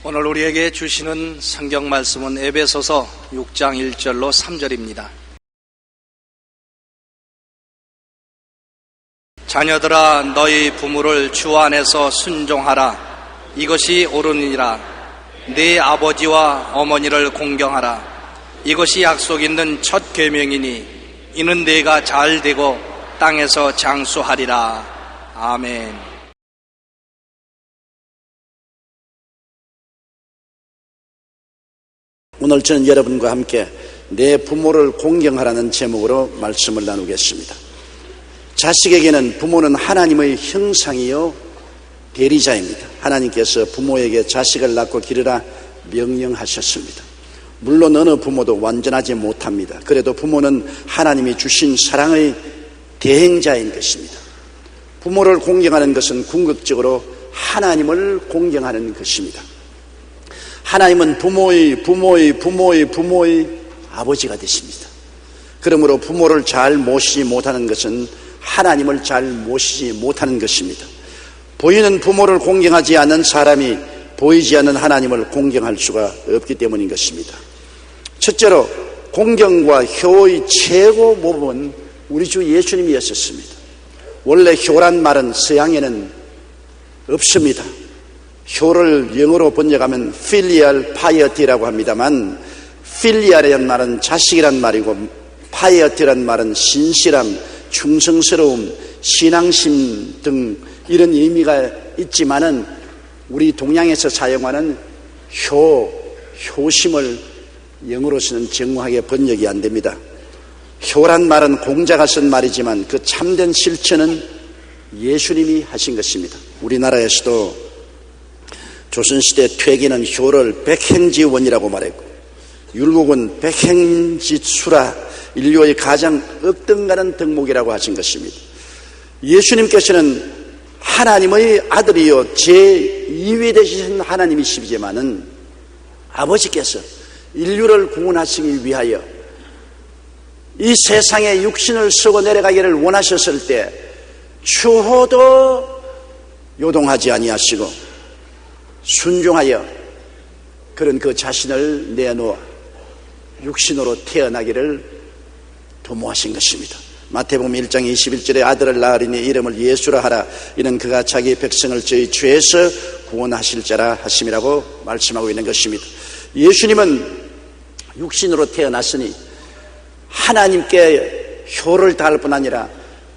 오늘 우리에게 주시는 성경 말씀은 에베소서 6장 1절로 3절입니다. 자녀들아, 너희 부모를 주 안에서 순종하라. 이것이 옳으니라. 네 아버지와 어머니를 공경하라. 이것이 약속 있는 첫 계명이니 이는 네가 잘 되고 땅에서 장수하리라. 아멘. 오늘 저는 여러분과 함께 내 부모를 공경하라는 제목으로 말씀을 나누겠습니다. 자식에게는 부모는 하나님의 형상이요 대리자입니다. 하나님께서 부모에게 자식을 낳고 기르라 명령하셨습니다. 물론 어느 부모도 완전하지 못합니다. 그래도 부모는 하나님이 주신 사랑의 대행자인 것입니다. 부모를 공경하는 것은 궁극적으로 하나님을 공경하는 것입니다. 하나님은 부모의 아버지가 되십니다. 그러므로 부모를 잘 모시지 못하는 것은 하나님을 잘 모시지 못하는 것입니다. 보이는 부모를 공경하지 않는 사람이 보이지 않는 하나님을 공경할 수가 없기 때문인 것입니다. 첫째로 공경과 효의 최고 모범은 우리 주 예수님이었습니다. 원래 효란 말은 서양에는 없습니다. 효를 영어로 번역하면 filial piety라고 합니다만, filial이라는 말은 자식이란 말이고 piety란 말은 신실함, 충성스러움, 신앙심 등 이런 의미가 있지만은 우리 동양에서 사용하는 효심을 영어로서는 정확하게 번역이 안 됩니다. 효란 말은 공자가 쓴 말이지만 그 참된 실천은 예수님이 하신 것입니다. 우리나라에서도 조선시대 퇴계는 효를 백행지원이라고 말했고, 율곡은 백행지수라, 인류의 가장 억등가는 덕목이라고 하신 것입니다. 예수님께서는 하나님의 아들이요 제2위 되신 하나님이시지만은 아버지께서 인류를 구원하시기 위하여 이 세상에 육신을 쓰고 내려가기를 원하셨을 때 추호도 요동하지 아니하시고 순종하여 그런 그 자신을 내놓아 육신으로 태어나기를 도모하신 것입니다. 마태복음 1장 21절에 아들을 낳으리니 이름을 예수라 하라. 이는 그가 자기 백성을 저희 죄에서 구원하실 자라 하심이라고 말씀하고 있는 것입니다. 예수님은 육신으로 태어났으니 하나님께 효를 다할 뿐 아니라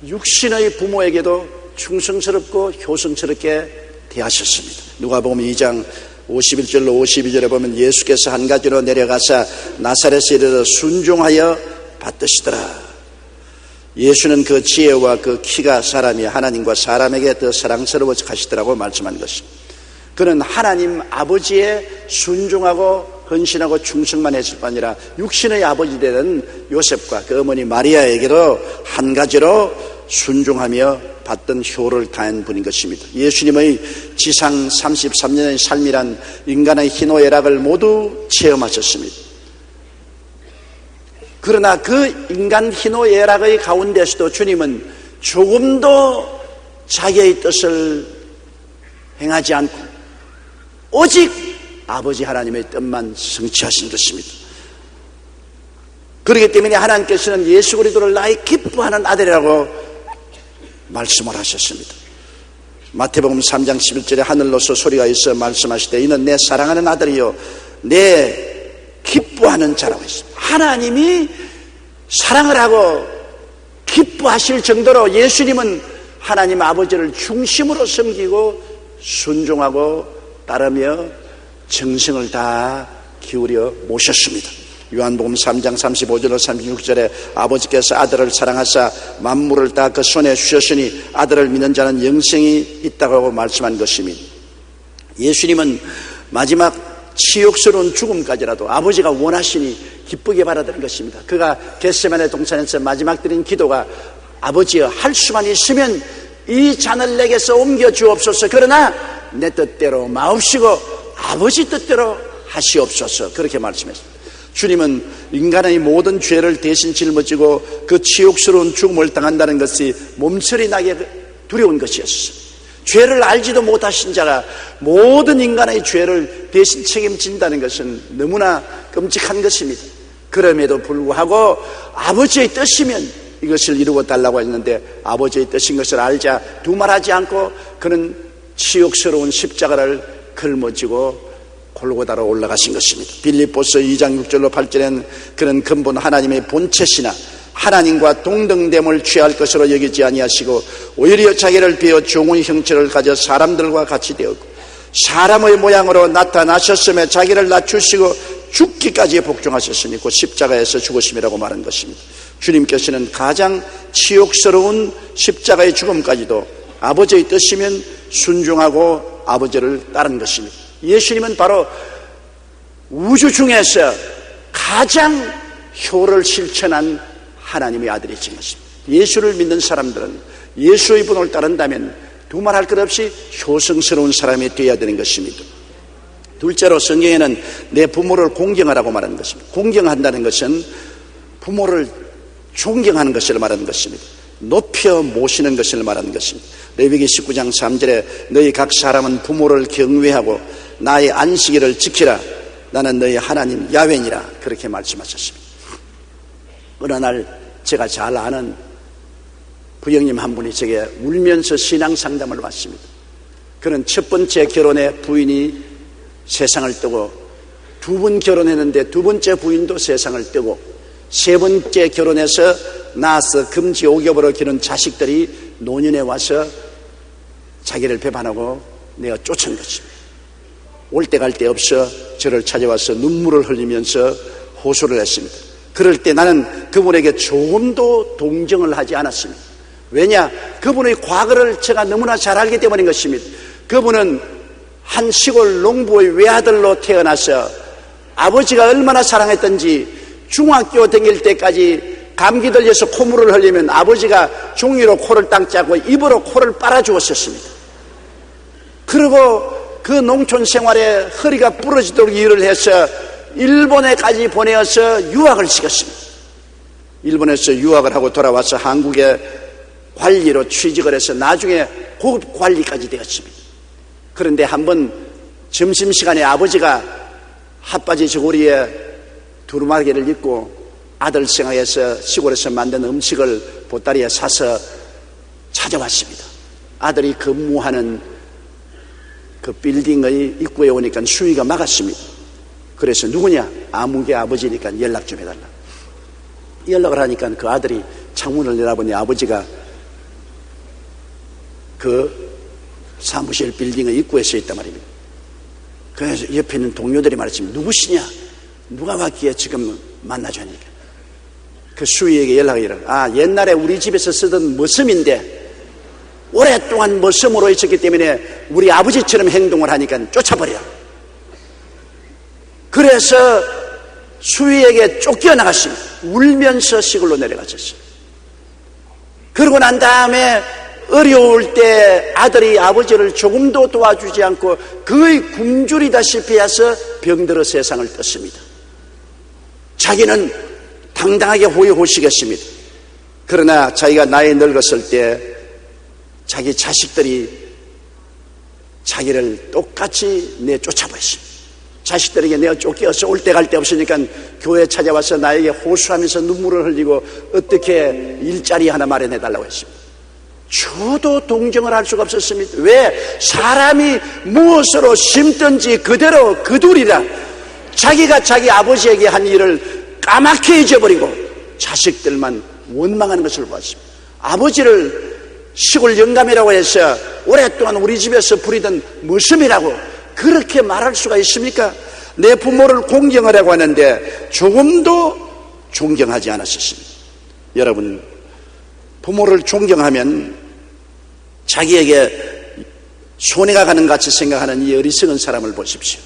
육신의 부모에게도 충성스럽고 효성스럽게 대하셨습니다. 누가복음 2장 51절로 52절에 보면 예수께서 한 가지로 내려가사 나사렛에 이르러 순종하여 받드시더라. 예수는 그 지혜와 그 키가 사람이 하나님과 사람에게 더 사랑스러워서 가시더라고 말씀한 것입니다. 그는 하나님 아버지의 순종하고 헌신하고 충성만 했을 뿐 아니라 육신의 아버지 되는 요셉과 그 어머니 마리아에게도 한 가지로 순종하며 받던 효를 다한 분인 것입니다. 예수님의 지상 33년의 삶이란 인간의 희노애락을 모두 체험하셨습니다. 그러나 그 인간 희노애락의 가운데서도 주님은 조금도 자기의 뜻을 행하지 않고 오직 아버지 하나님의 뜻만 성취하신 것입니다. 그렇기 때문에 하나님께서는 예수 그리스도를 나의 기뻐하는 아들이라고 말씀을 하셨습니다. 마태복음 3장 11절에 하늘로서 소리가 있어 말씀하시되 이는 내 사랑하는 아들이요 내 기뻐하는 자라고 했습니다. 하나님이 사랑을 하고 기뻐하실 정도로 예수님은 하나님 아버지를 중심으로 섬기고 순종하고 따르며 정성을 다 기울여 모셨습니다. 요한복음 3장 35절로 36절에 아버지께서 아들을 사랑하사 만물을 다 그 손에 주셨으니 아들을 믿는 자는 영생이 있다고 하고 말씀한 것입니다. 예수님은 마지막 치욕스러운 죽음까지라도 아버지가 원하시니 기쁘게 받아들인 것입니다. 그가 겟세마네 동산에서 마지막 드린 기도가 아버지여 할 수만 있으면 이 잔을 내게서 옮겨 주옵소서. 그러나 내 뜻대로 마옵시고 아버지 뜻대로 하시옵소서. 그렇게 말씀했습니다. 주님은 인간의 모든 죄를 대신 짊어지고 그 치욕스러운 죽음을 당한다는 것이 몸서리 나게 두려운 것이었어요. 죄를 알지도 못하신 자가 모든 인간의 죄를 대신 책임진다는 것은 너무나 끔찍한 것입니다. 그럼에도 불구하고 아버지의 뜻이면 이것을 이루어 달라고 했는데 아버지의 뜻인 것을 알자 두말하지 않고 그는 치욕스러운 십자가를 걸머지고 골고다로 올라가신 것입니다. 빌립보서 2장 6절로 8절에는 그는 근본 하나님의 본체시나 하나님과 동등됨을 취할 것으로 여기지 아니하시고 오히려 자기를 비워 종의 형체를 가져 사람들과 같이 되었고 사람의 모양으로 나타나셨으며 자기를 낮추시고 죽기까지 복종하셨으니 곧 십자가에서 죽으심이라고 말한 것입니다. 주님께서는 가장 치욕스러운 십자가의 죽음까지도 아버지의 뜻이면 순종하고 아버지를 따른 것입니다. 예수님은 바로 우주 중에서 가장 효를 실천한 하나님의 아들이신 것입니다. 예수를 믿는 사람들은 예수의 분을 따른다면 두말할 것 없이 효성스러운 사람이 되어야 되는 것입니다. 둘째로 성경에는 내 부모를 공경하라고 말하는 것입니다. 공경한다는 것은 부모를 존경하는 것을 말하는 것입니다. 높여 모시는 것을 말하는 것입니다. 레위기 19장 3절에 너희 각 사람은 부모를 경외하고 나의 안식일을 지키라. 나는 너희 하나님 야훼니라. 그렇게 말씀하셨습니다. 어느 날 제가 잘 아는 부형님 한 분이 제게 울면서 신앙 상담을 왔습니다. 그는 첫 번째 결혼에 부인이 세상을 뜨고 두 번 결혼했는데 두 번째 부인도 세상을 뜨고 세 번째 결혼해서 낳아서 금지 5개월로 기른 자식들이 노년에 와서 자기를 배반하고 내어 쫓은 것입니다. 올 때 갈 데 없어 저를 찾아와서 눈물을 흘리면서 호소를 했습니다. 그럴 때 나는 그분에게 조금도 동정을 하지 않았습니다. 왜냐? 그분의 과거를 제가 너무나 잘 알기 때문인 것입니다. 그분은 한 시골 농부의 외아들로 태어나서 아버지가 얼마나 사랑했던지 중학교 다닐 때까지 감기 들려서 콧물을 흘리면 아버지가 종이로 코를 땅 짜고 입으로 코를 빨아주었었습니다. 그리고 그 농촌 생활에 허리가 부러지도록 일을 해서 일본에까지 보내어서 유학을 시켰습니다. 일본에서 유학을 하고 돌아와서 한국에 관리로 취직을 해서 나중에 고급 관리까지 되었습니다. 그런데 한번 점심시간에 아버지가 핫바지 저고리에 두루마기를 입고 아들 생각해서 시골에서 만든 음식을 보따리에 사서 찾아왔습니다. 아들이 근무하는 그 빌딩의 입구에 오니까 수위가 막았습니다. 그래서 누구냐? 아무개 아버지니까 연락 좀 해달라. 연락을 하니까 그 아들이 창문을 내다보니 아버지가 그 사무실 빌딩의 입구에 서 있단 말입니다. 그래서 옆에 있는 동료들이 말했습니다. 누구시냐? 누가 왔기에 지금 만나자니까. 그 수위에게 연락이 이르러 옛날에 우리 집에서 쓰던 머슴인데 오랫동안 머슴으로 있었기 때문에 우리 아버지처럼 행동을 하니까 쫓아버려. 그래서 수위에게 쫓겨나갔습니다. 울면서 시골로 내려갔었어요. 그러고 난 다음에 어려울 때 아들이 아버지를 조금도 도와주지 않고 거의 굶주리다시피 해서 병들어 세상을 떴습니다. 자기는 당당하게 호의호식했습니다. 그러나 자기가 나이 늙었을 때 자기 자식들이 자기를 똑같이 내쫓아버렸습니다. 자식들에게 내가 쫓겨서 올 때 갈 데 없으니까 교회에 찾아와서 나에게 호소하면서 눈물을 흘리고 어떻게 일자리 하나 마련해달라고 했습니다. 저도 동정을 할 수가 없었습니다. 왜? 사람이 무엇으로 심든지 그대로 그두리라. 자기가 자기 아버지에게 한 일을 까맣게 잊어버리고 자식들만 원망하는 것을 보았습니다. 아버지를 시골 영감이라고 해서 오랫동안 우리 집에서 부리던 머슴이라고 그렇게 말할 수가 있습니까? 내 부모를 공경하라고 하는데 조금도 존경하지 않았었습니다. 여러분, 부모를 존경하면 자기에게 손해가 가는 같이 생각하는 이 어리석은 사람을 보십시오.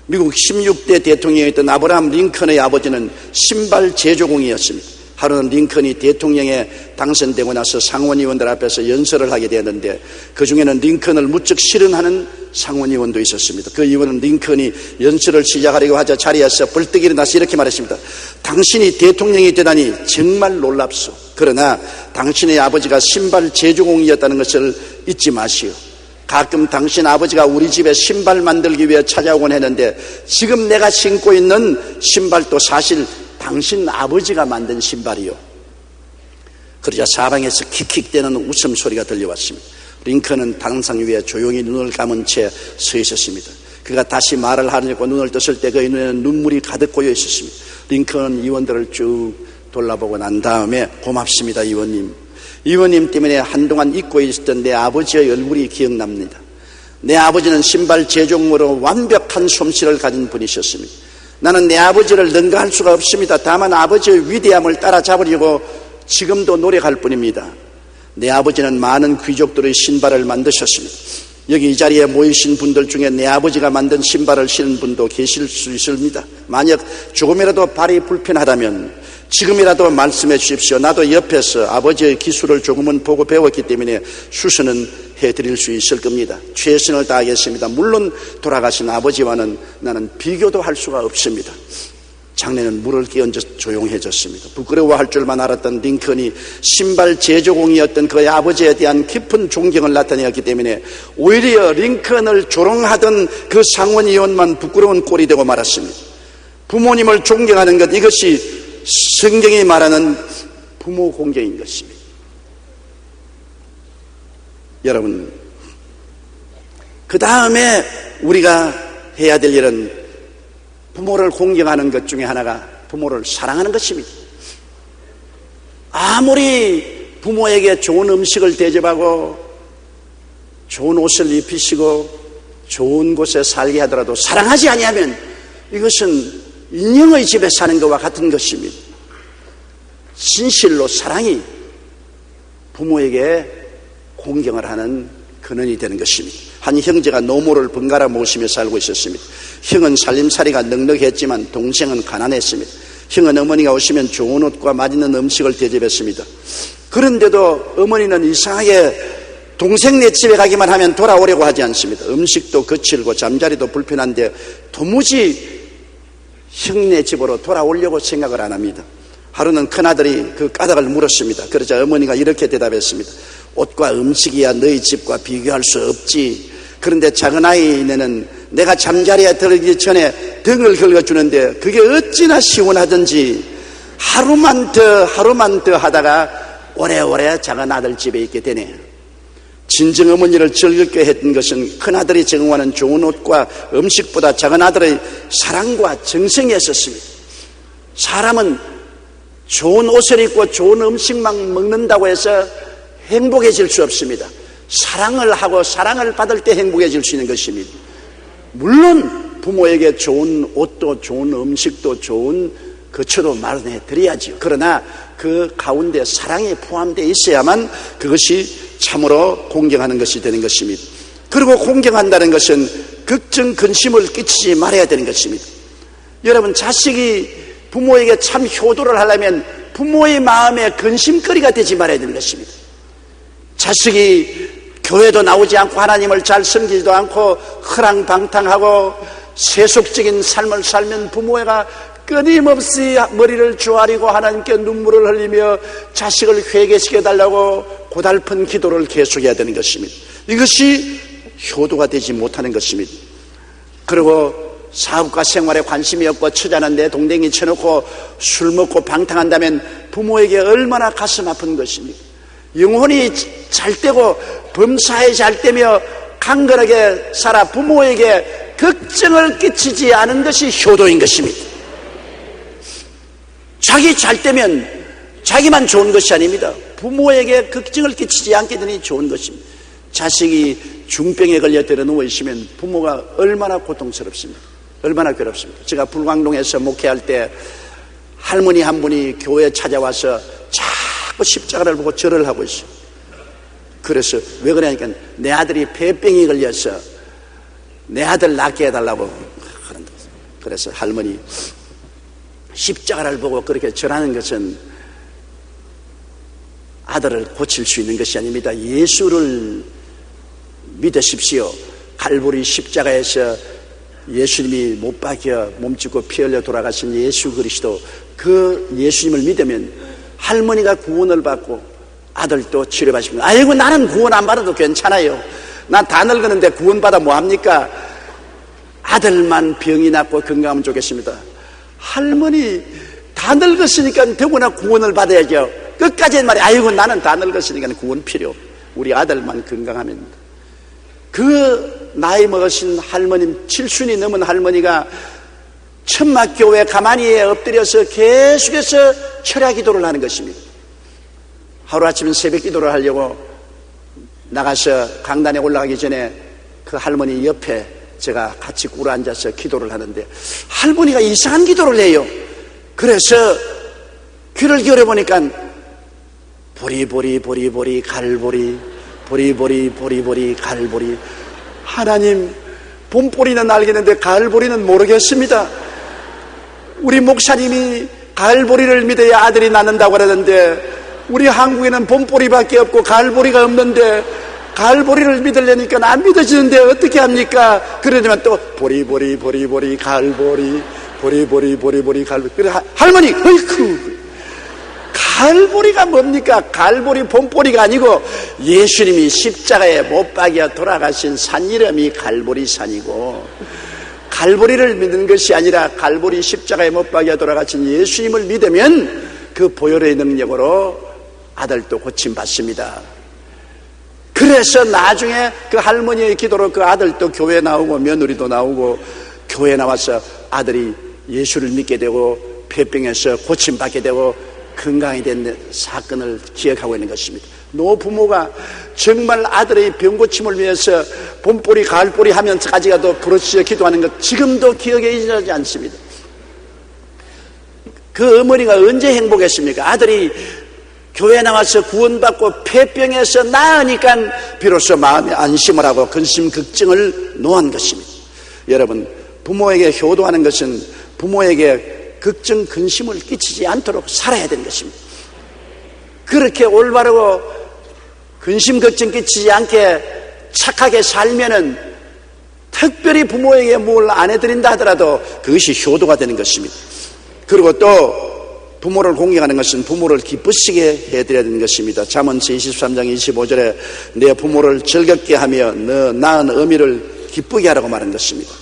미국 16대 대통령이었던 아브라함 링컨의 아버지는 신발 제조공이었습니다. 하루는 링컨이 대통령에 당선되고 나서 상원의원들 앞에서 연설을 하게 되었는데 그 중에는 링컨을 무척 싫어하는 상원의원도 있었습니다. 그 의원은 링컨이 연설을 시작하려고 하자 자리에서 벌떡 일어나서 이렇게 말했습니다. 당신이 대통령이 되다니 정말 놀랍소. 그러나 당신의 아버지가 신발 제조공이었다는 것을 잊지 마시오. 가끔 당신 아버지가 우리 집에 신발 만들기 위해 찾아오곤 했는데 지금 내가 신고 있는 신발도 사실 당신 아버지가 만든 신발이요. 그러자 사방에서 킥킥대는 웃음소리가 들려왔습니다. 링컨은 당상 위에 조용히 눈을 감은 채 서 있었습니다. 그가 다시 말을 하려고 눈을 떴을 때 그의 눈에는 눈물이 가득 고여 있었습니다. 링컨은 의원들을 쭉 돌아보고 난 다음에 고맙습니다, 의원님. 의원님 때문에 한동안 잊고 있었던 내 아버지의 얼굴이 기억납니다. 내 아버지는 신발 제조업으로 완벽한 솜씨를 가진 분이셨습니다. 나는 내 아버지를 능가할 수가 없습니다. 다만 아버지의 위대함을 따라잡으려고 지금도 노력할 뿐입니다. 내 아버지는 많은 귀족들의 신발을 만드셨습니다. 여기 이 자리에 모이신 분들 중에 내 아버지가 만든 신발을 신은 분도 계실 수 있습니다. 만약 조금이라도 발이 불편하다면 지금이라도 말씀해 주십시오. 나도 옆에서 아버지의 기술을 조금은 보고 배웠기 때문에 수선은 해드릴 수 있을 겁니다. 최선을 다하겠습니다. 물론 돌아가신 아버지와는 나는 비교도 할 수가 없습니다. 장례는 물을 끼얹어 조용해졌습니다. 부끄러워할 줄만 알았던 링컨이 신발 제조공이었던 그의 아버지에 대한 깊은 존경을 나타내었기 때문에 오히려 링컨을 조롱하던 그 상원의원만 부끄러운 꼴이 되고 말았습니다. 부모님을 존경하는 것, 이것이 성경이 말하는 부모 공경인 것입니다. 여러분, 그 다음에 우리가 해야 될 일은 부모를 공경하는 것 중에 하나가 부모를 사랑하는 것입니다. 아무리 부모에게 좋은 음식을 대접하고 좋은 옷을 입히시고 좋은 곳에 살게 하더라도 사랑하지 아니하면 이것은 인형의 집에 사는 것과 같은 것입니다. 진실로 사랑이 부모에게 공경을 하는 근원이 되는 것입니다. 한 형제가 노모를 번갈아 모시며 살고 있었습니다. 형은 살림살이가 넉넉했지만 동생은 가난했습니다. 형은 어머니가 오시면 좋은 옷과 맛있는 음식을 대접했습니다. 그런데도 어머니는 이상하게 동생네 집에 가기만 하면 돌아오려고 하지 않습니다. 음식도 거칠고 잠자리도 불편한데 도무지 형네 집으로 돌아오려고 생각을 안 합니다. 하루는 큰아들이 그 까닭을 물었습니다. 그러자 어머니가 이렇게 대답했습니다. 옷과 음식이야 너희 집과 비교할 수 없지. 그런데 작은아이네는 내가 잠자리에 들기 전에 등을 긁어주는데 그게 어찌나 시원하든지 하루만 더 하다가 오래오래 작은아들 집에 있게 되네요. 진정 어머니를 즐겁게 했던 것은 큰아들이 제공하는 좋은 옷과 음식보다 작은아들의 사랑과 정성이었습니다. 사람은 좋은 옷을 입고 좋은 음식만 먹는다고 해서 행복해질 수 없습니다. 사랑을 하고 사랑을 받을 때 행복해질 수 있는 것입니다. 물론 부모에게 좋은 옷도 좋은 음식도 좋은 거처도 마련해 드려야지요. 그러나 그 가운데 사랑이 포함되어 있어야만 그것이 참으로 공경하는 것이 되는 것입니다. 그리고 공경한다는 것은 걱정 근심을 끼치지 말아야 되는 것입니다. 여러분, 자식이 부모에게 참 효도를 하려면 부모의 마음에 근심거리가 되지 말아야 되는 것입니다. 자식이 교회도 나오지 않고 하나님을 잘 섬기지도 않고 허랑방탕하고 세속적인 삶을 살면 부모가 끊임없이 머리를 조아리고 하나님께 눈물을 흘리며 자식을 회개시켜달라고 고달픈 기도를 계속해야 되는 것입니다. 이것이 효도가 되지 못하는 것입니다. 그리고 사업과 생활에 관심이 없고 처자는 내 동댕이 쳐놓고 술 먹고 방탕한다면 부모에게 얼마나 가슴 아픈 것입니다. 영혼이 잘되고 범사에 잘되며 강건하게 살아 부모에게 걱정을 끼치지 않은 것이 효도인 것입니다. 자기 잘되면 자기만 좋은 것이 아닙니다. 부모에게 걱정을 끼치지 않게 되니 좋은 것입니다. 자식이 중병에 걸려 들어 누워 있으면 부모가 얼마나 고통스럽습니까? 얼마나 괴롭습니까? 제가 불광동에서 목회할 때 할머니 한 분이 교회에 찾아와서 자꾸 십자가를 보고 절을 하고 있어요. 그래서 왜 그러냐니까 내 아들이 폐병이 걸려서 내 아들 낫게 해달라고 그런다. 그래서 할머니, 십자가를 보고 그렇게 절하는 것은 아들을 고칠 수 있는 것이 아닙니다. 예수를 믿으십시오. 갈보리 십자가에서 예수님이 못 박혀 몸짓고 피 흘려 돌아가신 예수 그리스도, 그 예수님을 믿으면 할머니가 구원을 받고 아들도 치료받습니다. 아이고, 나는 구원 안 받아도 괜찮아요. 난 다 늙었는데 구원받아 뭐합니까? 아들만 병이 낫고 건강하면 좋겠습니다. 할머니 다 늙었으니까 더구나 구원을 받아야죠. 끝까지 말이 아이고 나는 다 늙었으니까 구원 필요 없고 우리 아들만 건강하면. 그 나이 먹으신 할머님, 7순이 넘은 할머니가 천막교회 가만히 엎드려서 계속해서 철야 기도를 하는 것입니다. 하루아침 새벽 기도를 하려고 나가서 강단에 올라가기 전에 그 할머니 옆에 제가 같이 꿇어 앉아서 기도를 하는데 할머니가 이상한 기도를 해요. 그래서 귀를 기울여 보니까 보리보리 갈보리 보리보리 갈보리. 하나님, 봄보리는 알겠는데 가을보리는 모르겠습니다. 우리 목사님이 가을보리를 믿어야 아들이 낳는다고 그러는데 우리 한국에는 봄보리밖에 없고 가을보리가 없는데 가을보리를 믿으려니까 안 믿어지는데 어떻게 합니까? 그러지만 또 보리보리 가을보리 보리보리 가을보리. 그래 할머니, 어이쿠, 가을보리가 뭡니까? 가을보리 봄보리가 아니고 예수님이 십자가에 못 박여 돌아가신 산 이름이 갈보리산이고, 갈보리를 믿는 것이 아니라 갈보리 십자가에 못 박여 돌아가신 예수님을 믿으면 그 보혈의 능력으로 아들도 고침받습니다. 그래서 나중에 그 할머니의 기도로 그 아들도 교회 나오고 며느리도 나오고 교회 나와서 아들이 예수를 믿게 되고 폐병에서 고침받게 되고 건강이 된 사건을 기억하고 있는 것입니다. 노부모가 정말 아들의 병고침을 위해서 봄보리 가을보리 하면서까지도 부르짖어 기도하는 것 지금도 기억에 잊어지지 않습니다. 그 어머니가 언제 행복했습니까? 아들이 교회 나와서 구원받고 폐병에서 나으니까 비로소 마음에 안심을 하고 근심 걱정을 놓은 것입니다. 여러분, 부모에게 효도하는 것은 부모에게 걱정 근심을 끼치지 않도록 살아야 되는 것입니다. 그렇게 올바르고 근심 걱정 끼치지 않게 착하게 살면은 특별히 부모에게 뭘 안 해드린다 하더라도 그것이 효도가 되는 것입니다. 그리고 또 부모를 공경하는 것은 부모를 기쁘시게 해드려야 되는 것입니다. 잠언서 23장 25절에 내 부모를 즐겁게 하며 너 낳은 어미를 기쁘게 하라고 말한 것입니다.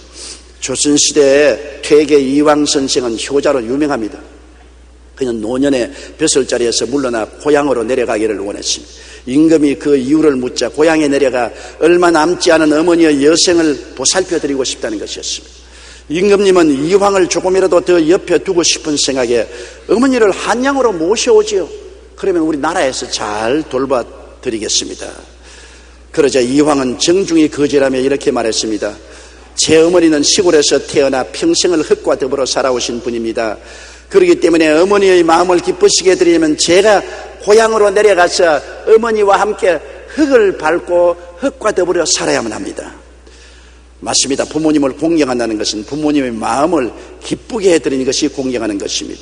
조선시대에 퇴계 이황 선생은 효자로 유명합니다. 그는 노년에 벼슬자리에서 물러나 고향으로 내려가기를 원했습니다. 임금이 그 이유를 묻자 고향에 내려가 얼마 남지 않은 어머니의 여생을 보살펴드리고 싶다는 것이었습니다. 임금님은 이황을 조금이라도 더 옆에 두고 싶은 생각에 어머니를 한양으로 모셔오지요. 그러면 우리 나라에서 잘 돌봐드리겠습니다. 그러자 이황은 정중히 거절하며 이렇게 말했습니다. 제 어머니는 시골에서 태어나 평생을 흙과 더불어 살아오신 분입니다. 그렇기 때문에 어머니의 마음을 기쁘시게 해드리려면 제가 고향으로 내려가서 어머니와 함께 흙을 밟고 흙과 더불어 살아야만 합니다. 맞습니다. 부모님을 공경한다는 것은 부모님의 마음을 기쁘게 해드리는 것이 공경하는 것입니다.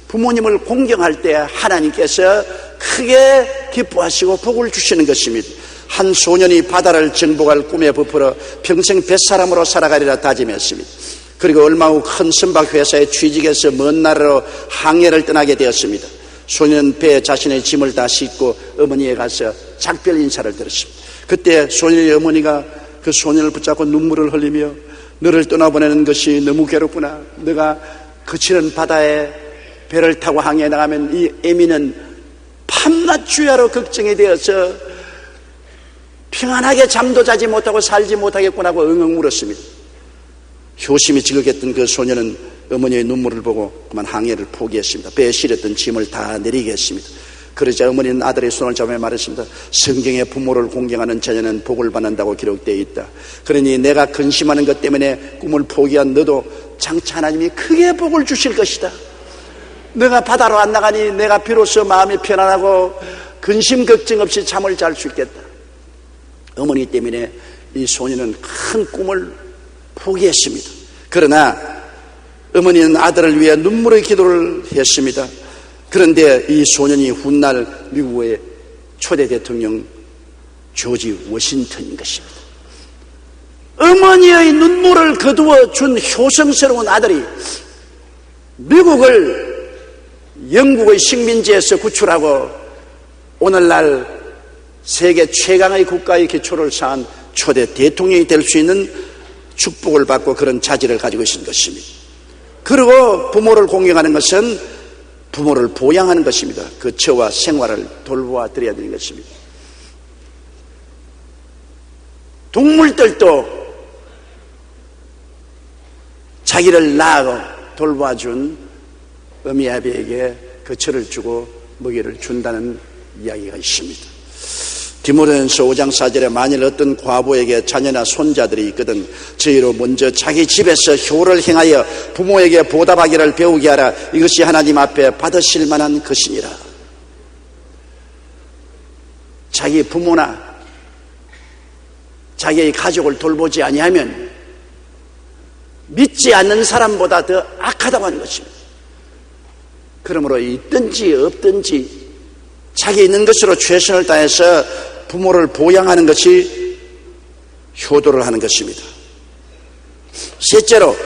부모님을 공경할 때 하나님께서 크게 기뻐하시고 복을 주시는 것입니다. 한 소년이 바다를 정복할 꿈에 부풀어 평생 뱃사람으로 살아가리라 다짐했습니다. 그리고 얼마 후 큰 선박 회사에 취직해서 먼 나라로 항해를 떠나게 되었습니다. 소년은 배에 자신의 짐을 다 싣고 어머니에 가서 작별 인사를 드렸습니다. 그때 소년의 어머니가 그 소년을 붙잡고 눈물을 흘리며 너를 떠나보내는 것이 너무 괴롭구나. 너가 거칠은 바다에 배를 타고 항해에 나가면 이 애미는 밤낮 주야로 걱정이 되어서 평안하게 잠도 자지 못하고 살지 못하겠구나 하고 엉엉 울었습니다. 효심이 지극했던 그 소년은 어머니의 눈물을 보고 그만 항해를 포기했습니다. 배에 실었던 짐을 다 내리게 했습니다. 그러자 어머니는 아들의 손을 잡으며 말했습니다. 성경에 부모를 공경하는 자녀는 복을 받는다고 기록되어 있다. 그러니 내가 근심하는 것 때문에 꿈을 포기한 너도 장차 하나님이 크게 복을 주실 것이다. 내가 바다로 안 나가니 내가 비로소 마음이 편안하고 근심 걱정 없이 잠을 잘 수 있겠다. 어머니 때문에 이 소년은 큰 꿈을 포기했습니다. 그러나 어머니는 아들을 위해 눈물의 기도를 했습니다. 그런데 이 소년이 훗날 미국의 초대 대통령 조지 워싱턴인 것입니다. 어머니의 눈물을 거두어 준 효성스러운 아들이 미국을 영국의 식민지에서 구출하고 오늘날 세계 최강의 국가의 기초를 쌓은 초대 대통령이 될 수 있는 축복을 받고 그런 자질을 가지고 있는 것입니다. 그리고 부모를 공경하는 것은 부모를 보양하는 것입니다. 그 처와 생활을 돌보아 드려야 되는 것입니다. 동물들도 자기를 낳아 돌봐준 어미 아비에게 그 철을 주고 먹이를 준다는 이야기가 있습니다. 디모데전서 5장 4절에 만일 어떤 과부에게 자녀나 손자들이 있거든 저희로 먼저 자기 집에서 효를 행하여 부모에게 보답하기를 배우게 하라. 이것이 하나님 앞에 받으실 만한 것이니라. 자기 부모나 자기의 가족을 돌보지 아니하면 믿지 않는 사람보다 더 악하다고 하는 것입니다. 그러므로 있든지 없든지 자기 있는 것으로 최선을 다해서 부모를 보양하는 것이 효도를 하는 것입니다. 셋째로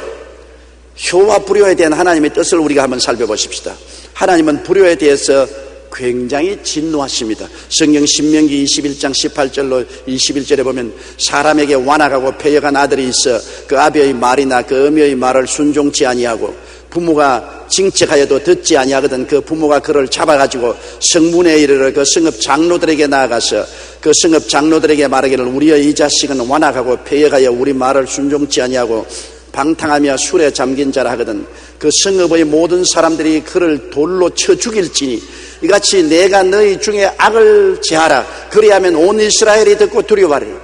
효와 불효에 대한 하나님의 뜻을 우리가 한번 살펴보십시다. 하나님은 불효에 대해서 굉장히 진노하십니다. 성경 신명기 21장 18절로 21절에 보면 사람에게 완악하고 패역한 아들이 있어 그 아비의 말이나 그 어미의 말을 순종치 아니하고 부모가 징책하여도 듣지 아니하거든 그 부모가 그를 잡아가지고 성문에 이르러 그 성읍 장로들에게 나아가서 그 성읍 장로들에게 말하기를 우리의 이 자식은 완악하고 패역하여 우리 말을 순종치 아니하고 방탕하며 술에 잠긴 자라 하거든 그 성읍의 모든 사람들이 그를 돌로 쳐 죽일지니 이같이 내가 너희 중에 악을 제하라. 그리하면 온 이스라엘이 듣고 두려워하리라.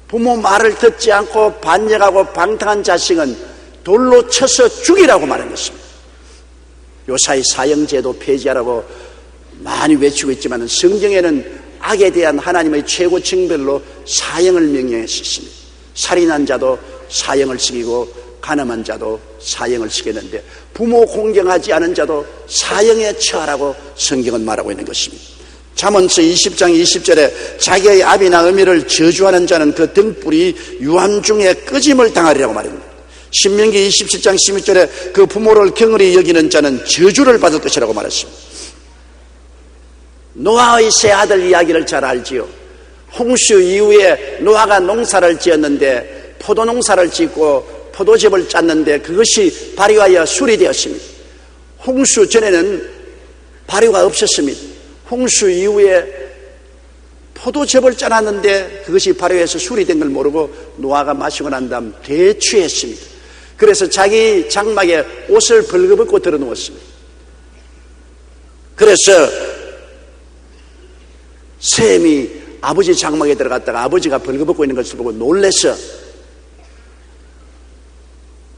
부모 말을 듣지 않고 반역하고 방탕한 자식은 돌로 쳐서 죽이라고 말한 것입니다. 요사이 사형제도 폐지하라고 많이 외치고 있지만 성경에는 악에 대한 하나님의 최고 징벌로 사형을 명령했습니다. 살인한 자도 사형을 시키고 가늠한 자도 사형을 시켰는데 부모 공경하지 않은 자도 사형에 처하라고 성경은 말하고 있는 것입니다. 잠언서 20장 20절에 자기의 아비나 어미를 저주하는 자는 그 등불이 유암 중에 끄짐을 당하리라고 말합니다. 신명기 27장 16절에 그 부모를 경을히 여기는 자는 저주를 받을 것이라고 말했습니다. 노아의 세 아들 이야기를 잘 알지요. 홍수 이후에 노아가 농사를 지었는데 포도 농사를 짓고 포도즙을 짰는데 그것이 발효하여 술이 되었습니다. 홍수 전에는 발효가 없었습니다. 홍수 이후에 포도즙을 짜놨는데 그것이 발효해서 술이 된 걸 모르고 노아가 마시고 난 다음 대취했습니다. 그래서 자기 장막에 옷을 벌거벗고 들어누웠습니다. 그래서 셈이 아버지 장막에 들어갔다가 아버지가 벌거벗고 있는 것을 보고 놀라서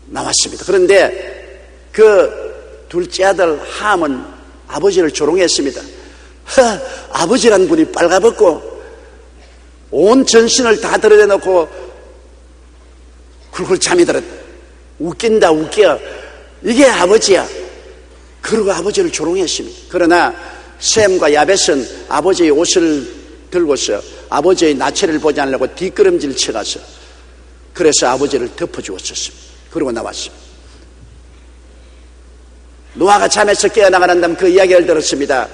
나왔습니다. 그런데 그 둘째 아들 함은 아버지를 조롱했습니다. 아버지란 분이 빨가벗고 온 전신을 다 드러내놓고 굴굴 잠이 들었다. 웃긴다 웃겨. 이게 아버지야. 그러고 아버지를 조롱했습니다. 그러나 셈과 야벳은 아버지의 옷을 들고서 아버지의 나체를 보지 않으려고 뒷걸음질 쳐가서 그래서 아버지를 덮어주었습니다. 그러고 나왔습니다. 노아가 잠에서 깨어나가는 다음 그 이야기를 들었습니다.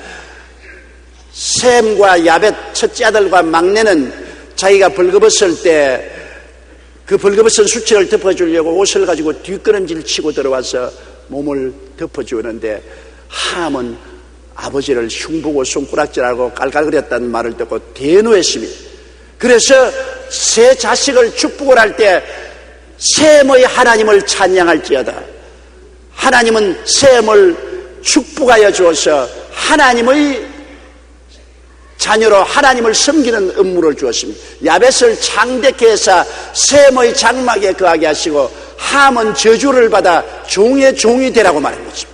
셈과 야벳 첫째 아들과 막내는 자기가 벌거벗을 때 그 벌거벗은 수치를 덮어주려고 옷을 가지고 뒷걸음질 치고 들어와서 몸을 덮어주었는데 함은 아버지를 흉보고 손가락질하고 깔깔거렸다는 말을 듣고 대노했습니다. 그래서 새 자식을 축복을 할 때 셈의 하나님을 찬양할지어다. 하나님은 셈을 축복하여 주어서 하나님의 자녀로 하나님을 섬기는 업무를 주었습니다. 야벳을 창대케 해서 셈의 장막에 거하게 하시고 함은 저주를 받아 종의 종이 되라고 말한 것입니다.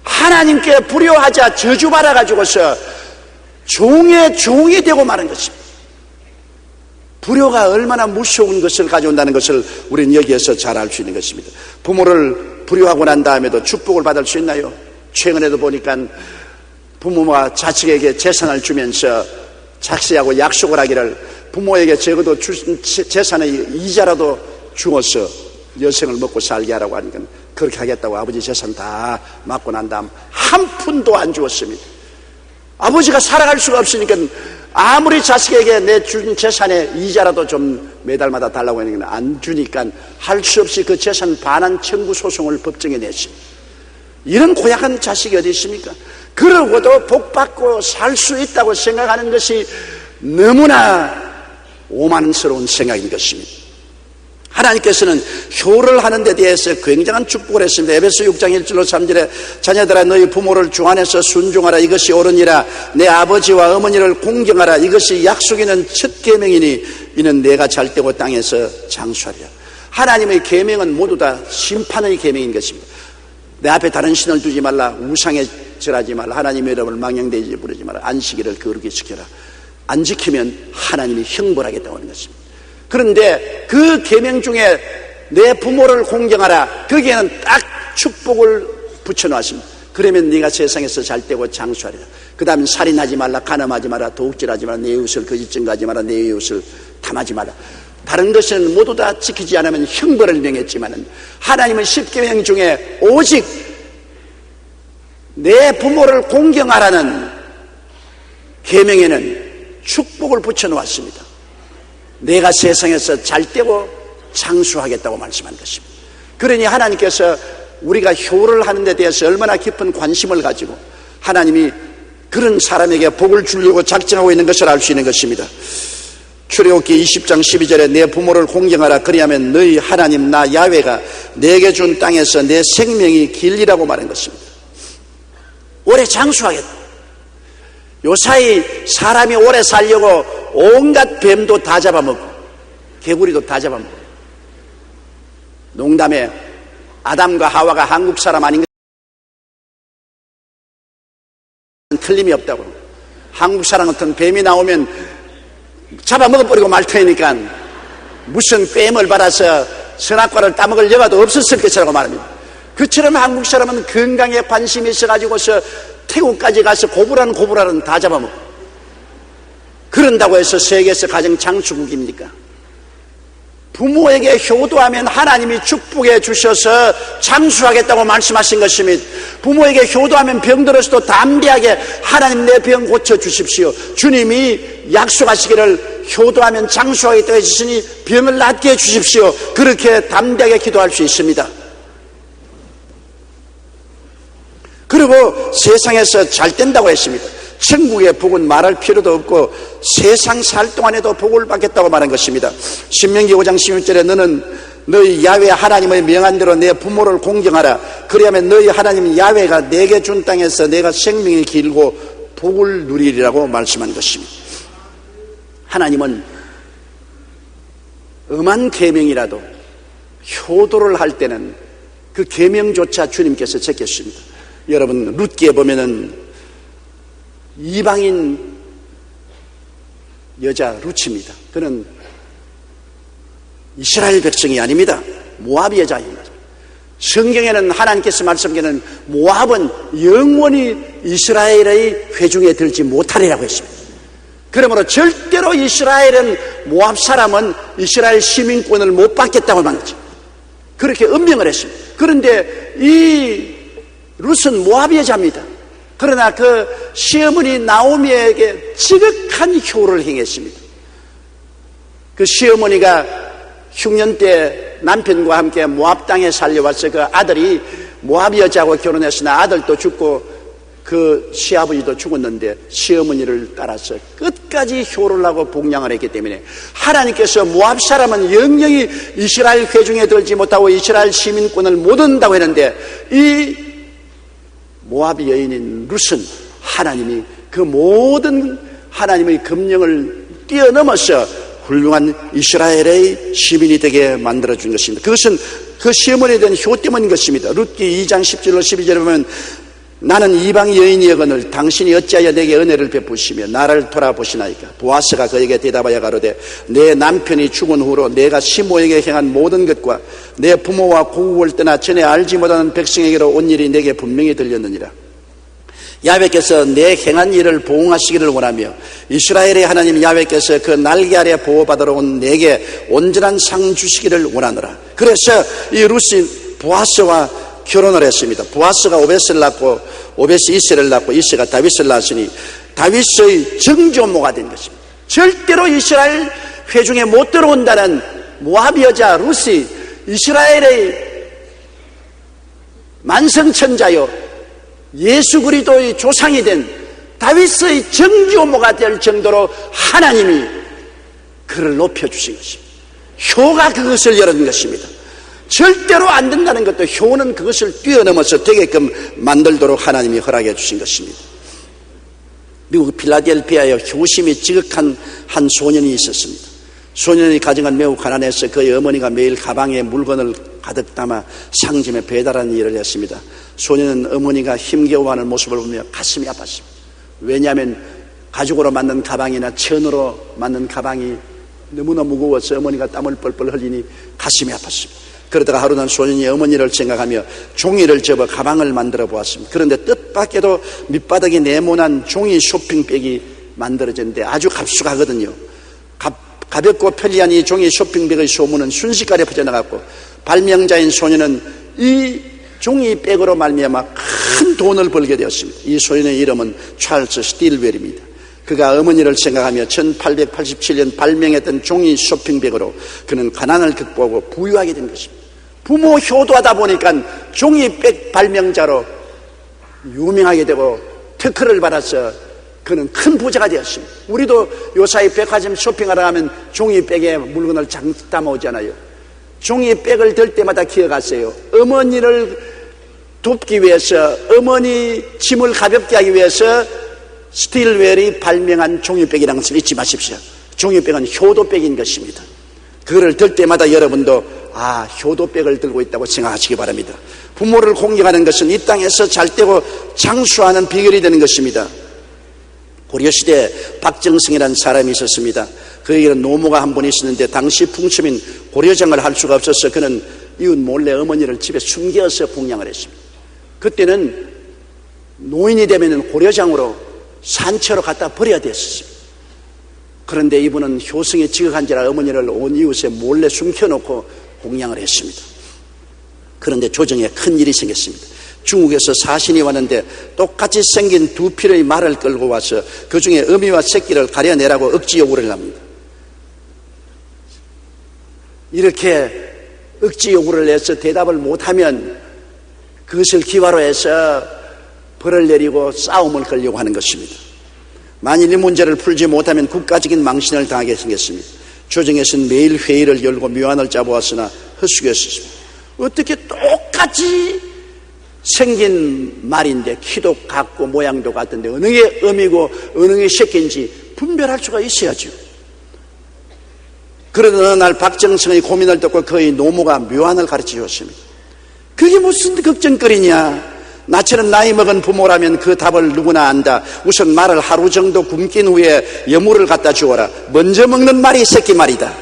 하나님께 불효하자 저주받아 가지고서 종의 종이 되고 마는 것입니다. 불효가 얼마나 무서운 것을 가져온다는 것을 우리는 여기에서 잘 알 수 있는 것입니다. 부모를 불효하고 난 다음에도 축복을 받을 수 있나요? 최근에도 보니까 부모가 자식에게 재산을 주면서 자식하고 약속을 하기를 부모에게 적어도 재산의 이자라도 주어서 여생을 먹고 살게 하라고 하니까 그렇게 하겠다고 아버지 재산 다 맡고 난 다음 한 푼도 안 주었습니다. 아버지가 살아갈 수가 없으니까 아무리 자식에게 내 준 재산의 이자라도 좀 매달마다 달라고 하는 건 안 주니까 할 수 없이 그 재산 반환 청구 소송을 법정에 냈습니다. 이런 고약한 자식이 어디 있습니까? 그러고도 복받고 살 수 있다고 생각하는 것이 너무나 오만스러운 생각인 것입니다. 하나님께서는 효를 하는 데 대해서 굉장한 축복을 했습니다. 에베소 6장 1절로 3절에 자녀들아 너희 부모를 주 안에서 순종하라 이것이 옳으니라. 내 아버지와 어머니를 공경하라 이것이 약속 있는 첫 계명이니 이는 내가 잘되고 땅에서 장수하리라. 하나님의 계명은 모두 다 심판의 계명인 것입니다. 내 앞에 다른 신을 두지 말라, 우상에 절하지 말라, 하나님의 이름을 망령되이 부르지 말라, 안식일을 거룩히 지켜라. 안 지키면 하나님이 형벌하겠다고 하는 것입니다. 그런데 그 계명 중에 내 부모를 공경하라, 거기에는 딱 축복을 붙여놓았습니다. 그러면 네가 세상에서 잘되고 장수하리라. 그 다음에 살인하지 말라, 간음하지 마라, 도둑질하지 마라, 내 이웃을 거짓 증거하지 마라, 내 이웃을 탐하지 마라. 다른 것은 모두 다 지키지 않으면 형벌을 명했지만 하나님은 10계명 중에 오직 내 부모를 공경하라는 계명에는 축복을 붙여놓았습니다. 내가 세상에서 잘되고 장수하겠다고 말씀한 것입니다. 그러니 하나님께서 우리가 효를 하는 데 대해서 얼마나 깊은 관심을 가지고 하나님이 그런 사람에게 복을 주려고 작정하고 있는 것을 알 수 있는 것입니다. 출애굽기 20장 12절에 내 부모를 공경하라 그리하면 너희 하나님 나 야훼가 내게 준 땅에서 내 생명이 길리라고 말한 것입니다. 오래 장수하겠다. 요사이 사람이 오래 살려고 온갖 뱀도 다 잡아먹고 개구리도 다 잡아먹고 농담에 아담과 하와가 한국 사람 아닌 건 틀림이 없다고. 한국 사람 같은 뱀이 나오면 잡아먹어버리고 말 테니까 무슨 뱀을 받아서 선악과를 따먹을 여가도 없었을 것이라고 말합니다. 그처럼 한국 사람은 건강에 관심이 있어가지고서 태국까지 가서 고부라는 다 잡아먹고 그런다고 해서 세계에서 가장 장수국입니까? 부모에게 효도하면 하나님이 축복해 주셔서 장수하겠다고 말씀하신 것입니다. 부모에게 효도하면 병들어서도 담대하게 하나님 내 병 고쳐주십시오. 주님이 약속하시기를 효도하면 장수하겠다고 해주시니 병을 낫게 해주십시오. 그렇게 담대하게 기도할 수 있습니다. 그리고 세상에서 잘 된다고 했습니다. 천국의 복은 말할 필요도 없고 세상 살 동안에도 복을 받겠다고 말한 것입니다. 신명기 5장 16절에 너는 너희 야훼 하나님의 명한 대로 내 부모를 공경하라. 그리하면 너희 하나님 야훼가 내게 준 땅에서 내가 생명이 길고 복을 누리리라고 말씀한 것입니다. 하나님은 엄한 계명이라도 효도를 할 때는 그 계명조차 주님께서 지켰습니다. 여러분 룻기에 보면은 이방인 여자 룻입니다. 그는 이스라엘 백성이 아닙니다. 모압 여자입니다. 성경에는 하나님께서 말씀하기는 모압은 영원히 이스라엘의 회중에 들지 못하리라고 했습니다. 그러므로 절대로 이스라엘은 모압 사람은 이스라엘 시민권을 못 받겠다고 말했죠. 그렇게 음명을 했습니다. 그런데 이 룻은 모압 여자입니다. 그러나 그 시어머니 나오미에게 지극한 효를 행했습니다. 그 시어머니가 흉년 때 남편과 함께 모압 땅에 살려와서 그 아들이 모압 여자하고 결혼했으나 아들도 죽고 그 시아버지도 죽었는데 시어머니를 따라서 끝까지 효를 하고 복양을 했기 때문에 하나님께서 모압 사람은 영영이 이스라엘 회중에 들지 못하고 이스라엘 시민권을 못 얻는다고 했는데 이 모압 여인인 룻은 하나님이 그 모든 하나님의 금령을 뛰어넘어서 훌륭한 이스라엘의 시민이 되게 만들어준 것입니다. 그것은 그 시어머니에 대한 효 때문인 것입니다. 룻기 2장 10절로 12절에 보면 나는 이방 여인이여거늘 당신이 어찌하여 내게 은혜를 베푸시며 나를 돌아보시나이까. 보아스가 그에게 대답하여 가로되 내 남편이 죽은 후로 내가 시모에게 행한 모든 것과 내 부모와 고국을 떠나 전에 알지 못하는 백성에게로 온 일이 내게 분명히 들렸느니라. 야훼께서 내 행한 일을 보응하시기를 원하며 이스라엘의 하나님 야훼께서 그 날개 아래 보호받으러 온 내게 온전한 상 주시기를 원하노라. 그래서 이 룻이 보아스와 결혼을 했습니다. 보아스가 오벳을 낳고 오벳이 이새를 낳고 이새가 다윗을 낳았으니 다윗의 정조모가 된 것입니다. 절대로 이스라엘 회중에 못 들어온다는 모압 여자 루시, 이스라엘의 만성천자요 예수 그리스도의 조상이 된 다윗의 정조모가 될 정도로 하나님이 그를 높여주신 것입니다. 효가 그것을 열은 것입니다. 절대로 안 된다는 것도 효는 그것을 뛰어넘어서 되게끔 만들도록 하나님이 허락해 주신 것입니다. 미국 필라델피아에 효심이 지극한 한 소년이 있었습니다. 소년의 가정은 매우 가난해서 그의 어머니가 매일 가방에 물건을 가득 담아 상점에 배달하는 일을 했습니다. 소년은 어머니가 힘겨워하는 모습을 보며 가슴이 아팠습니다. 왜냐하면 가죽으로 만든 가방이나 천으로 만든 가방이 너무나 무거워서 어머니가 땀을 뻘뻘 흘리니 가슴이 아팠습니다. 그러다가 하루는 소년이 어머니를 생각하며 종이를 접어 가방을 만들어 보았습니다. 그런데 뜻밖에도 밑바닥에 네모난 종이 쇼핑백이 만들어졌는데 아주 값수가거든요. 가볍고 편리한 이 종이 쇼핑백의 소문은 순식간에 퍼져나갔고 발명자인 소년은 이 종이백으로 말미암아 큰 돈을 벌게 되었습니다. 이 소년의 이름은 찰스 스틸웰입니다. 그가 어머니를 생각하며 1887년 발명했던 종이 쇼핑백으로 그는 가난을 극복하고 부유하게 된 것입니다. 부모 효도하다 보니까 종이백 발명자로 유명하게 되고 특허를 받아서 그는 큰 부자가 되었습니다. 우리도 요사이 백화점 쇼핑하러 가면 종이백에 물건을 잔뜩 담아오잖아요. 종이백을 들 때마다 기억하세요. 어머니를 돕기 위해서, 어머니 짐을 가볍게 하기 위해서 스틸웰이 발명한 종이백이라는 것을 잊지 마십시오. 종이백은 효도백인 것입니다. 그거를 들 때마다 여러분도 효도백을 들고 있다고 생각하시기 바랍니다. 부모를 공경하는 것은 이 땅에서 잘되고 장수하는 비결이 되는 것입니다. 고려시대에 박정승이라는 사람이 있었습니다. 그에게는 노모가 한 분 있었는데 당시 풍습인 고려장을 할 수가 없어서 그는 이웃 몰래 어머니를 집에 숨겨서 봉양을 했습니다. 그때는 노인이 되면 고려장으로 산채로 갖다 버려야 됐습니다. 그런데 이분은 효성에 지극한지라 어머니를 온 이웃에 몰래 숨겨놓고 봉양을 했습니다. 그런데 조정에 큰 일이 생겼습니다. 중국에서 사신이 왔는데 똑같이 생긴 두 필의 말을 끌고 와서 그 중에 어미와 새끼를 가려내라고 억지 요구를 합니다. 이렇게 억지 요구를 해서 대답을 못하면 그것을 기화로 해서 벌을 내리고 싸움을 걸려고 하는 것입니다. 만일 이 문제를 풀지 못하면 국가적인 망신을 당하게 생겼습니다. 조정에서는 매일 회의를 열고 묘안을 짜보았으나 헛수고였습니다. 어떻게 똑같이 생긴 말인데 키도 같고 모양도 같은데 어느 게 어미고 어느 게 새끼인지 분별할 수가 있어야죠. 그러던 어느 날 박정승의 고민을 듣고 그의 노모가 묘안을 가르쳐 줬습니다. 그게 무슨 걱정거리냐. 나처럼 나이 먹은 부모라면 그 답을 누구나 안다. 우선 말을 하루 정도 굶긴 후에 여물을 갖다 주어라. 먼저 먹는 말이 새끼 말이다.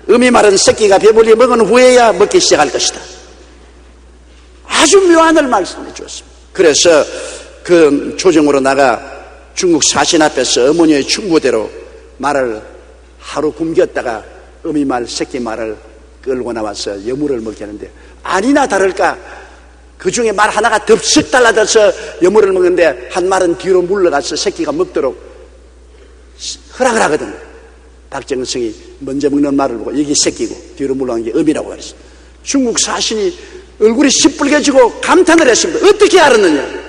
어미 말은 새끼가 배불리 먹은 후에야 먹기 시작할 것이다. 아주 묘안을 말씀해 주었습니다. 그래서 그 조정으로 나가 중국 사신 앞에서 어머니의 충고대로 말을 하루 굶겼다가 어미 말, 새끼 말을 끌고 나와서 여물을 먹게 하는데 아니나 다를까 그 중에 말 하나가 덥석 달라져서 여물을 먹는데 한 말은 뒤로 물러가서 새끼가 먹도록 허락을 하거든요. 박정승이 먼저 먹는 말을 보고 여기 새끼고 뒤로 물러간 게 어미라고 그랬어요. 중국 사신이 얼굴이 시뻘개지고 감탄을 했습니다. 어떻게 알았느냐?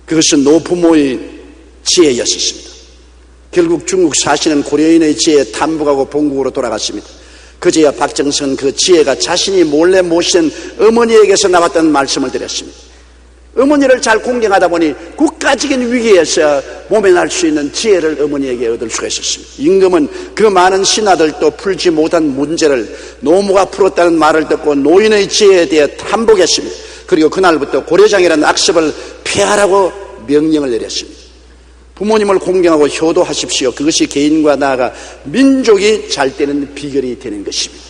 그것은 노부모의 지혜였었습니다. 결국 중국 사신은 고려인의 지혜에 탐복하고 본국으로 돌아갔습니다. 그제야 박정승은 그 지혜가 자신이 몰래 모시는 어머니에게서 나왔다는 말씀을 드렸습니다. 어머니를 잘 공경하다 보니 국가적인 위기에서 모면할 수 있는 지혜를 어머니에게 얻을 수가 있었습니다. 임금은 그 많은 신하들도 풀지 못한 문제를 노모가 풀었다는 말을 듣고 노인의 지혜에 대해 탐복했습니다. 그리고 그날부터 고려장이라는 악습을 폐하라고 명령을 내렸습니다. 부모님을 공경하고 효도하십시오. 그것이 개인과 나아가 민족이 잘 되는 비결이 되는 것입니다.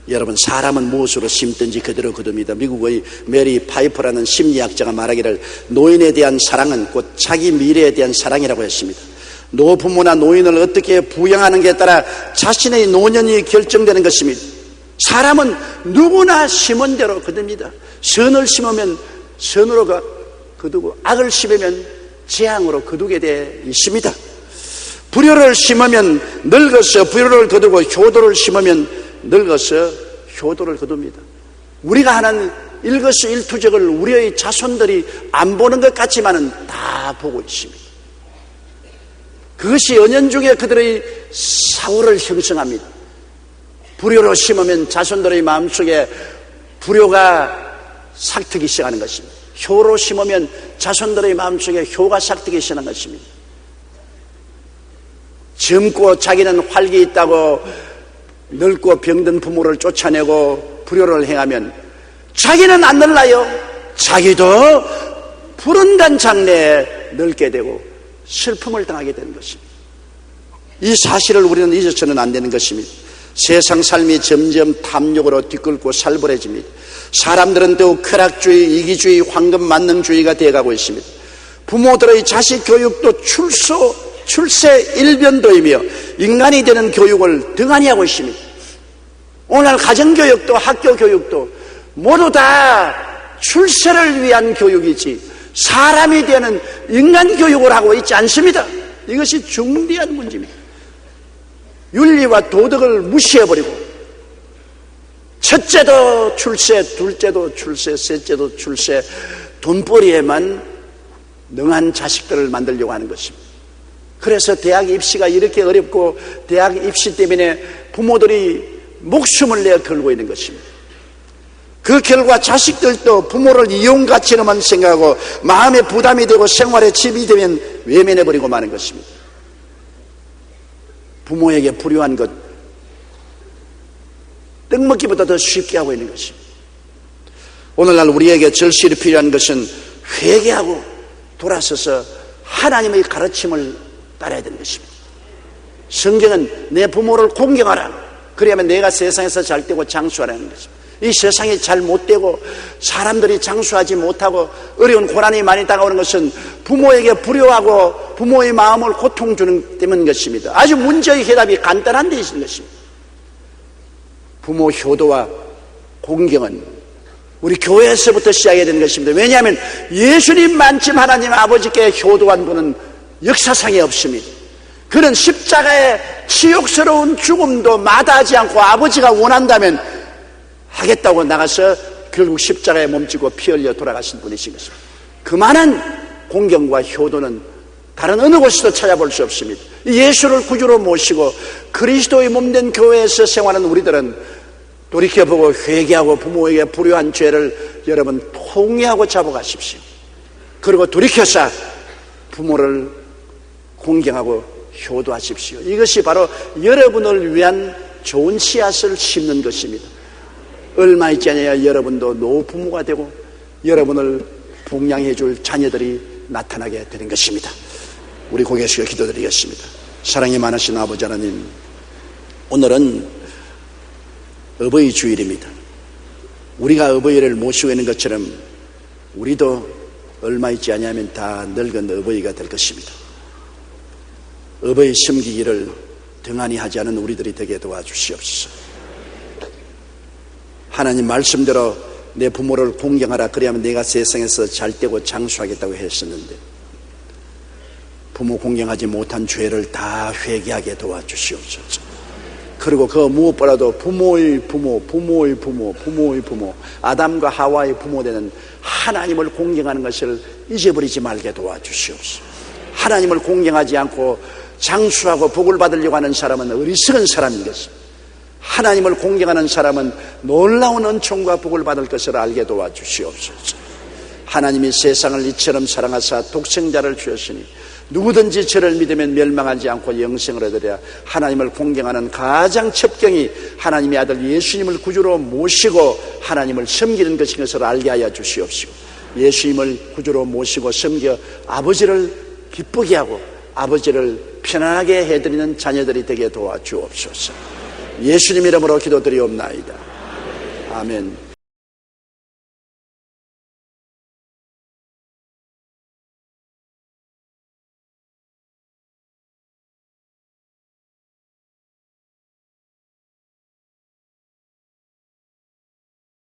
여러분, 사람은 무엇으로 심든지 그대로 거둡니다. 미국의 메리 파이퍼라는 심리학자가 말하기를 노인에 대한 사랑은 곧 자기 미래에 대한 사랑이라고 했습니다. 노부모나 노인을 어떻게 부양하는가에 따라 자신의 노년이 결정되는 것입니다. 사람은 누구나 심은 대로 거둡니다. 선을 심으면 선으로 거두고 악을 심으면 재앙으로 거두게 되어 있습니다. 불효를 심으면 늙어서 불효를 거두고 효도를 심으면 늙어서 효도를 거둡니다. 우리가 하는 일거수일투족을 우리의 자손들이 안 보는 것 같지만은 다 보고 있습니다. 그것이 은연중에 그들의 사고를 형성합니다. 불효로 심으면 자손들의 마음속에 불효가 삭트기 시작하는 것입니다. 효로 심으면 자손들의 마음속에 효가 삭트기 시작하는 것입니다. 젊고 자기는 활기 있다고 늙고 병든 부모를 쫓아내고 불효를 행하면 자기는 안 늙나요? 자기도 불운단 장래에 늙게 되고 슬픔을 당하게 되는 것입니다. 이 사실을 우리는 잊어서는 안 되는 것입니다. 세상 삶이 점점 탐욕으로 뒤끓고 살벌해집니다. 사람들은 더욱 쾌락주의, 이기주의, 황금만능주의가 되어가고 있습니다. 부모들의 자식 교육도 출세 일변도이며 인간이 되는 교육을 등한히 하고 있습니다. 오늘 가정교육도 학교교육도 모두 다 출세를 위한 교육이지 사람이 되는 인간교육을 하고 있지 않습니다. 이것이 중대한 문제입니다. 윤리와 도덕을 무시해버리고 첫째도 출세, 둘째도 출세, 셋째도 출세, 돈벌이에만 능한 자식들을 만들려고 하는 것입니다. 그래서 대학 입시가 이렇게 어렵고 대학 입시 때문에 부모들이 목숨을 내어 걸고 있는 것입니다. 그 결과 자식들도 부모를 이용가치로만 생각하고 마음에 부담이 되고 생활에 집이 되면 외면해버리고 마는 것입니다. 부모에게 불효한 것 떡먹기보다 더 쉽게 하고 있는 것입니다. 오늘날 우리에게 절실히 필요한 것은 회개하고 돌아서서 하나님의 가르침을 따라야 되는 것입니다. 성경은 내 부모를 공경하라. 그래야만 내가 세상에서 잘되고 장수하라는 것입니다. 이 세상이 잘 못되고 사람들이 장수하지 못하고 어려운 고난이 많이 다가오는 것은 부모에게 불효하고 부모의 마음을 고통 주는 때문인 것입니다. 아주 문제의 해답이 간단한 데 있는 것입니다. 부모 효도와 공경은 우리 교회에서부터 시작해야 되는 것입니다. 왜냐하면 예수님만큼 하나님 아버지께 효도한 분은 역사상에 없습니다. 그는 십자가의 치욕스러운 죽음도 마다하지 않고 아버지가 원한다면 하겠다고 나가서 결국 십자가에 몸지고 피 흘려 돌아가신 분이신 것입니다. 그만한 공경과 효도는 다른 어느 곳에도 찾아볼 수 없습니다. 예수를 구주로 모시고 그리스도의 몸된 교회에서 생활하는 우리들은 돌이켜보고 회개하고 부모에게 불효한 죄를 여러분 통회하고 잡아가십시오. 그리고 돌이켜서 부모를 공경하고 효도하십시오. 이것이 바로 여러분을 위한 좋은 씨앗을 심는 것입니다. 얼마 있지 않아야 여러분도 노부모가 되고 여러분을 봉양해 줄 자녀들이 나타나게 되는 것입니다. 우리 고개 숙여 기도드리겠습니다. 사랑이 많으신 아버지 하나님, 오늘은 어버이 주일입니다. 우리가 어버이를 모시고 있는 것처럼 우리도 얼마 있지 않으면 다 늙은 어버이가 될 것입니다. 어버이 섬기기를 등한히 하지 않은 우리들이 되게 도와주시옵소서. 하나님 말씀대로 내 부모를 공경하라. 그래야만 내가 세상에서 잘되고 장수하겠다고 했었는데 부모 공경하지 못한 죄를 다 회개하게 도와주시옵소서. 그리고 그 무엇보다도 부모의 부모 아담과 하와의 부모 되는 하나님을 공경하는 것을 잊어버리지 말게 도와주시옵소서. 하나님을 공경하지 않고 장수하고 복을 받으려고 하는 사람은 어리석은 사람인 것입니다. 하나님을 공경하는 사람은 놀라운 은총과 복을 받을 것을 알게 도와주시옵소서. 하나님이 세상을 이처럼 사랑하사 독생자를 주셨으니 누구든지 저를 믿으면 멸망하지 않고 영생을 얻으랴. 하나님을 공경하는 가장 첩경이 하나님의 아들 예수님을 구주로 모시고 하나님을 섬기는 것인 것을 알게 하여 주시옵시고, 예수님을 구주로 모시고 섬겨 아버지를 기쁘게 하고 아버지를 편안하게 해드리는 자녀들이 되게 도와주옵소서. 예수님 이름으로 기도드리옵나이다. 아멘.